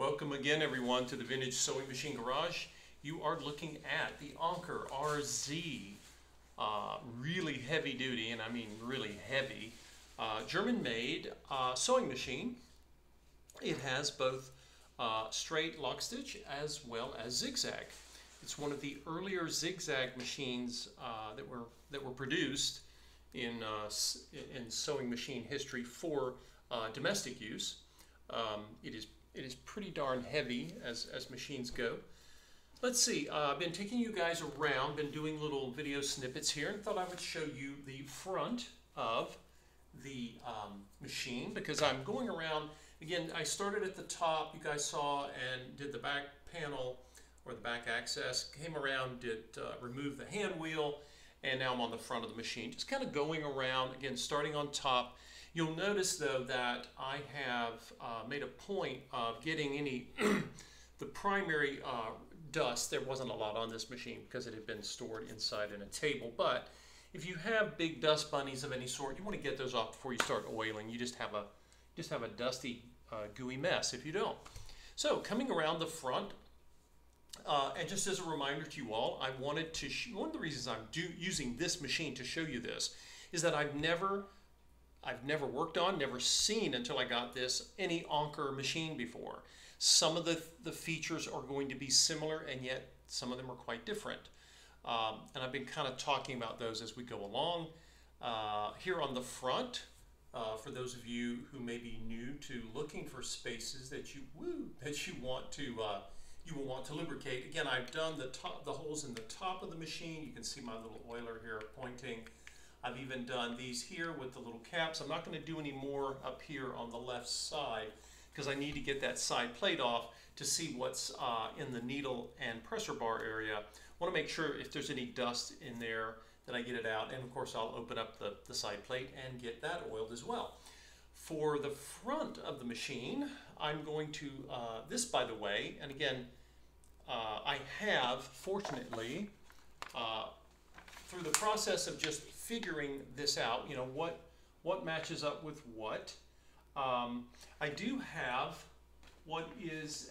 Welcome again, everyone, to the Vintage Sewing Machine Garage. You are looking at the Anker RZ, really heavy duty, and I mean really heavy, German-made sewing machine. It has both straight lock stitch as well as zigzag. It's one of the earlier zigzag machines that were produced in sewing machine history for domestic use. It is pretty darn heavy as machines go. Let's see, I've been taking you guys around, been doing little video snippets here, and thought I would show you the front of the machine, because I'm going around. Again, I started at the top, you guys saw, and did the back panel or the back access, came around, did remove the hand wheel, and now I'm on the front of the machine. Just kind of going around, again, starting on top. You'll notice, though, that I have made a point of getting any, the primary dust. There wasn't a lot on this machine because it had been stored inside in a table. But if you have big dust bunnies of any sort, you want to get those off before you start oiling. You just have a dusty, gooey mess if you don't. So coming around the front, and just as a reminder to you all, I wanted to, one of the reasons I'm using this machine to show you this is that I've never worked on, never seen until I got this, any Anker machine before. Some of the features are going to be similar, and yet some of them are quite different. And I've been kind of talking about those as we go along. Here on the front, for those of you who may be new to looking for spaces that you want to lubricate. Again, I've done the holes in the top of the machine. You can see my little oiler here pointing. I've even done these here with the little caps. I'm not going to do any more up here on the left side because I need to get that side plate off to see what's in the needle and pressure bar area. I want to make sure if there's any dust in there that I get it out, and of course I'll open up the side plate and get that oiled as well. For the front of the machine, I'm going to, this by the way, and again, I have, fortunately, through the process of just figuring this out, you know, what matches up with what. I do have what is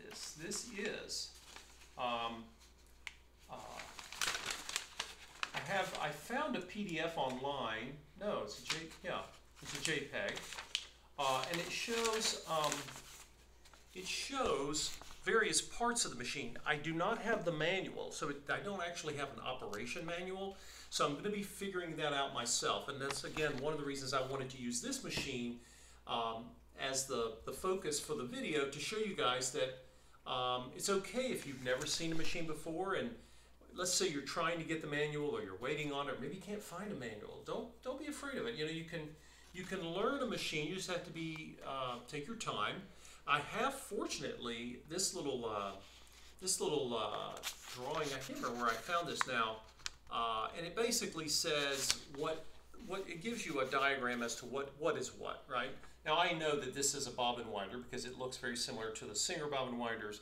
this? This is I found a PDF online. No, it's a JPEG, and it shows various parts of the machine. I do not have the manual, so I don't actually have an operation manual, so I'm going to be figuring that out myself. And that's, again, one of the reasons I wanted to use this machine as the focus for the video, to show you guys that it's okay if you've never seen a machine before, and let's say you're trying to get the manual, or you're waiting on it, or maybe you can't find a manual. Don't be afraid of it. You know, you can learn a machine. You just have to take your time. I have, fortunately, this little drawing. I can't remember where I found this now, and it basically says it gives you a diagram as to what is what, right? Now I know that this is a bobbin winder because it looks very similar to the Singer bobbin winders,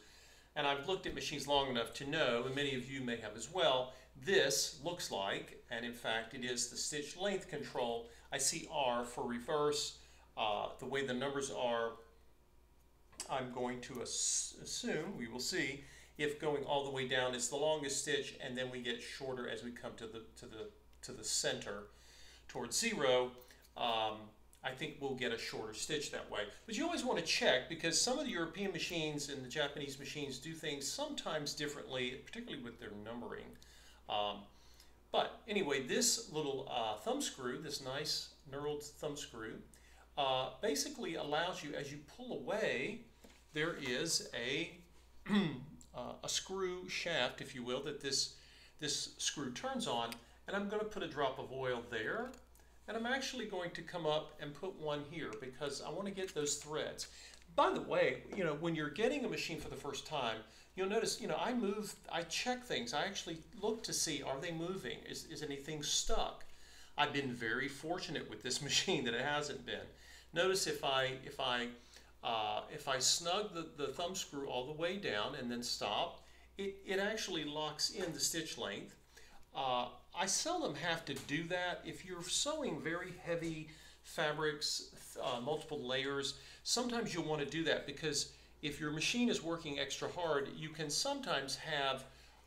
and I've looked at machines long enough to know, and many of you may have as well, this looks like, and in fact it is the stitch length control. I see R for reverse. The way the numbers are, I'm going to assume, we will see, if going all the way down is the longest stitch, and then we get shorter as we come to the center towards 0. I think we'll get a shorter stitch that way. But you always want to check, because some of the European machines and the Japanese machines do things sometimes differently, particularly with their numbering. But anyway, this little thumb screw, this nice knurled thumb screw, basically allows you, as you pull away, there is a screw shaft, if you will, that this screw turns on, and I'm going to put a drop of oil there, and I'm actually going to come up and put one here because I want to get those threads. By the way, you know, when you're getting a machine for the first time, you'll notice, you know, I check things. I actually look to see, are they moving? Is anything stuck? I've been very fortunate with this machine that it hasn't been. Notice if I snug the thumb screw all the way down and then stop, it actually locks in the stitch length. I seldom have to do that. If you're sewing very heavy fabrics, multiple layers. Sometimes you'll want to do that because if your machine is working extra hard, you can sometimes have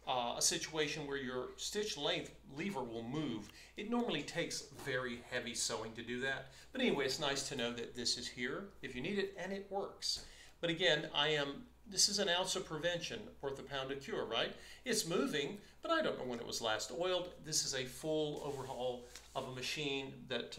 a situation where your stitch length lever will move. It normally takes very heavy sewing to do that. But anyway, it's nice to know that this is here if you need it, and it works. But again, this is an ounce of prevention worth a pound of cure, right? It's moving, but I don't know when it was last oiled. This is a full overhaul of a machine that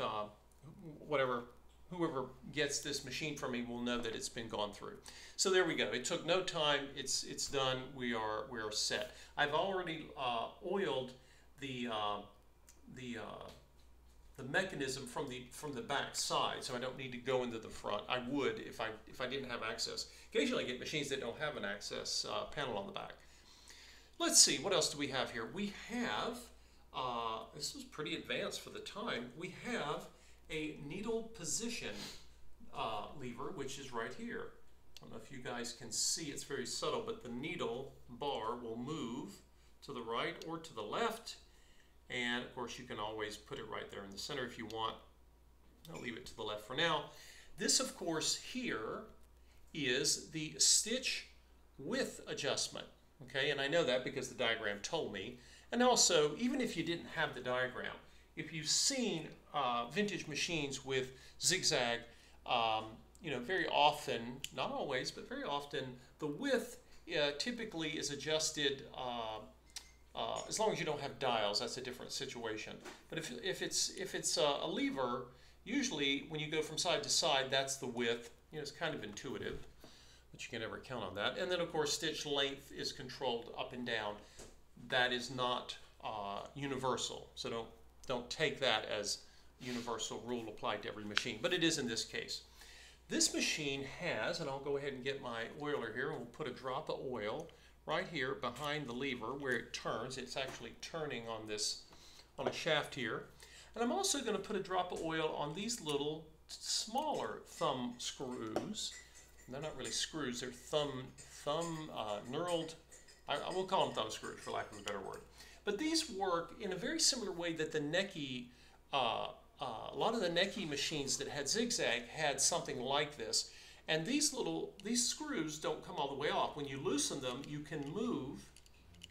whoever gets this machine from me will know that it's been gone through. So there we go. It took no time. It's done. We are set. I've already oiled the mechanism from the back side, so I don't need to go into the front. I would if I didn't have access. Occasionally I get machines that don't have an access panel on the back. Let's see, what else do we have here? We have, this was pretty advanced for the time, we have a needle position lever, which is right here. I don't know if you guys can see, it's very subtle, but the needle bar will move to the right or to the left. And of course you can always put it right there in the center if you want. I'll leave it to the left for now. This, of course, here is the stitch width adjustment. Okay, and I know that because the diagram told me. And also, even if you didn't have the diagram, if you've seen vintage machines with zigzag, very often, not always, but very often, the width typically is adjusted as long as you don't have dials. That's a different situation. But if it's a lever, usually when you go from side to side, that's the width. It's kind of intuitive, but you can never count on that. And then of course stitch length is controlled up and down. That is not universal, so don't take that as universal rule applied to every machine, but it is in this case. This machine has, and I'll go ahead and get my oiler here, and we'll put a drop of oil right here behind the lever where it turns. It's actually turning on a shaft here. And I'm also going to put a drop of oil on these little smaller thumb screws. They're not really screws, they're thumb knurled, I will call them thumb screws for lack of a better word. But these work in a very similar way that the Necky, a lot of the Necky machines that had zigzag had something like this. And these screws don't come all the way off. When you loosen them, you can move.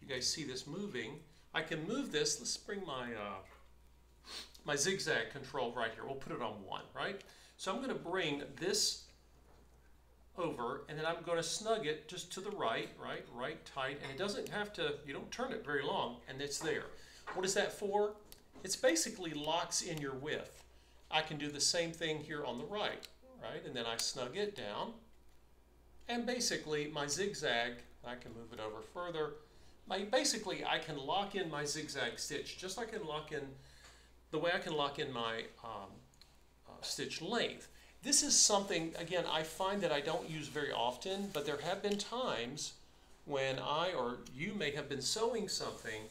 You guys see this moving. I can move this. Let's bring my zigzag control right here. We'll put it on 1, right? So I'm going to bring this over, and then I'm going to snug it just to the right tight, and it doesn't have to, you don't turn it very long, and it's there. What is that for? It's basically locks in your width. I can do the same thing here on the right, and then I snug it down, and basically my zigzag, I can move it over further, basically I can lock in my zigzag stitch just like I can lock in, the way I can lock in my stitch length. This is something, again, I find that I don't use very often, but there have been times when I or you may have been sewing something,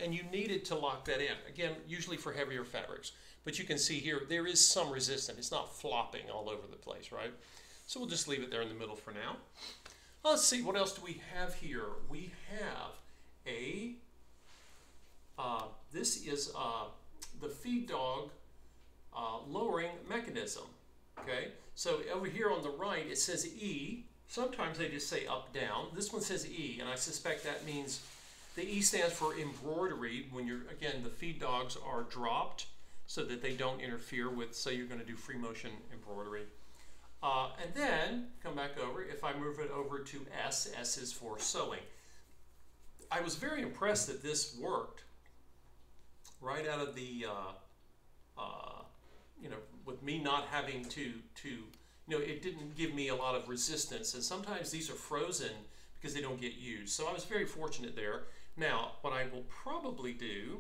and you needed to lock that in. Again, usually for heavier fabrics. But you can see here, there is some resistance. It's not flopping all over the place, right? So we'll just leave it there in the middle for now. Let's see, what else do we have here? We have this is the feed dog lowering mechanism. Okay, so over here on the right it says E. Sometimes they just say up down. This one says E, and I suspect that means the E stands for embroidery. When again, the feed dogs are dropped so that they don't interfere with, say you're going to do free motion embroidery. And then come back over. If I move it over to S, S is for sewing. I was very impressed that this worked right out of the with me not having to it didn't give me a lot of resistance, and sometimes these are frozen because they don't get used. So I was very fortunate there. Now, what I will probably do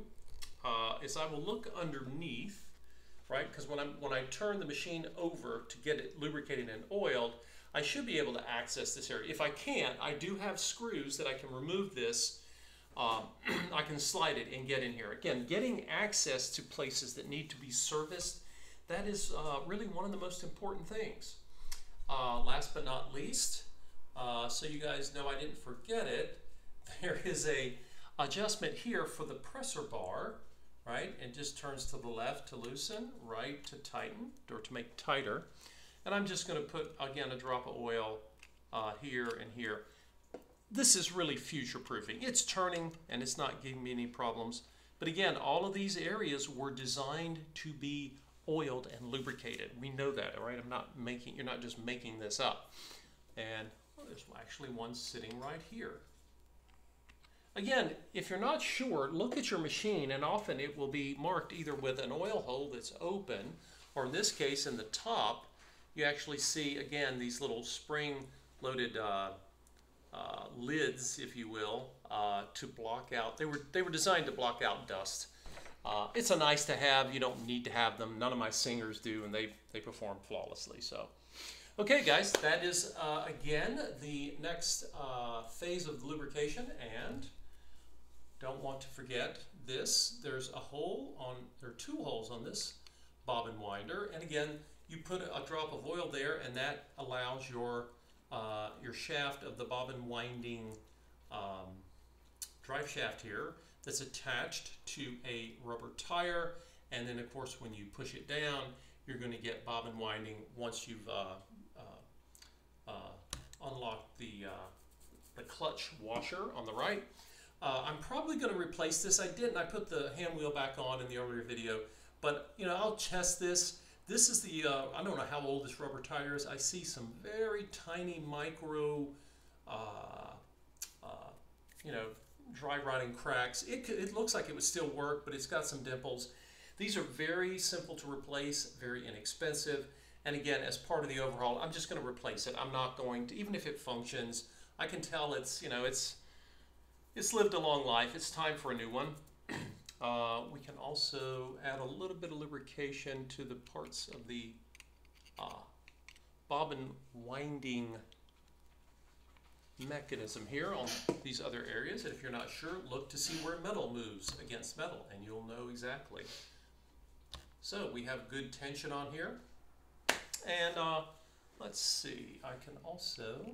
is I will look underneath, because when I turn the machine over to get it lubricated and oiled, I should be able to access this area. If I can't, I do have screws that I can remove this. I can slide it and get in here. Again, getting access to places that need to be serviced, that is really one of the most important things. Last but not least, so you guys know I didn't forget it, there is a adjustment here for the presser bar. right? And just turns to the left to loosen, right to tighten, or to make tighter. And I'm just going to put, again, a drop of oil here and here. This is really future-proofing. It's turning and it's not giving me any problems. But again, all of these areas were designed to be oiled and lubricated. We know that, all right? You're not just making this up. And well, there's actually one sitting right here. Again, if you're not sure, look at your machine, and often it will be marked either with an oil hole that's open, or in this case, in the top, you actually see, again, these little spring-loaded lids, if you will, to block out. They were designed to block out dust. It's a nice to have. You don't need to have them. None of my singers do, and they perform flawlessly. So, okay, guys, that is again the next phase of the lubrication. And don't want to forget this. There are 2 holes on this bobbin winder, and again, you put a drop of oil there, and that allows your shaft of the bobbin winding drive shaft here that's attached to a rubber tire, and then of course when you push it down, you're going to get bobbin winding once you've unlocked the clutch washer on the right. I'm probably going to replace this. I put the hand wheel back on in the earlier video, but you know, I'll test this. This is the, I don't know how old this rubber tire is. I see some very tiny micro, you know, dry rotting cracks. It looks like it would still work, but it's got some dimples. These are very simple to replace, very inexpensive. And again, as part of the overhaul, I'm just going to replace it. I'm not going to, even if it functions, I can tell it's, you know, it's lived a long life. It's time for a new one. We can also add a little bit of lubrication to the parts of the bobbin winding mechanism here on these other areas. And if you're not sure, look to see where metal moves against metal, and you'll know exactly. So we have good tension on here. And let's see, I can also,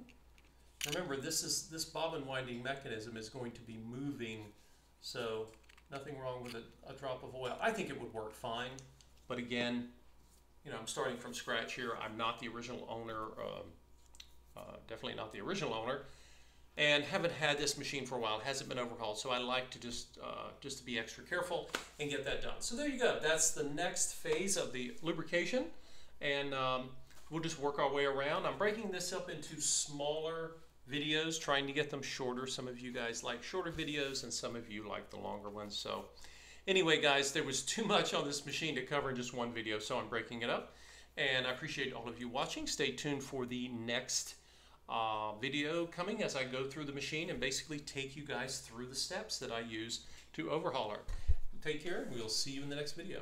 remember this bobbin winding mechanism is going to be moving, so nothing wrong with a drop of oil. I think it would work fine, but again, you know, I'm starting from scratch here. I'm not the original owner, definitely not the original owner, and haven't had this machine for a while. It hasn't been overhauled, so I like to just to be extra careful and get that done. So there you go. That's the next phase of the lubrication, and we'll just work our way around. I'm breaking this up into smaller videos, trying to get them shorter. Some of you guys like shorter videos, and some of you like the longer ones. So anyway, guys, there was too much on this machine to cover in just one video, so I'm breaking it up. And I appreciate all of you watching. Stay tuned for the next video coming as I go through the machine and basically take you guys through the steps that I use to overhaul her. Take care, and we'll see you in the next video.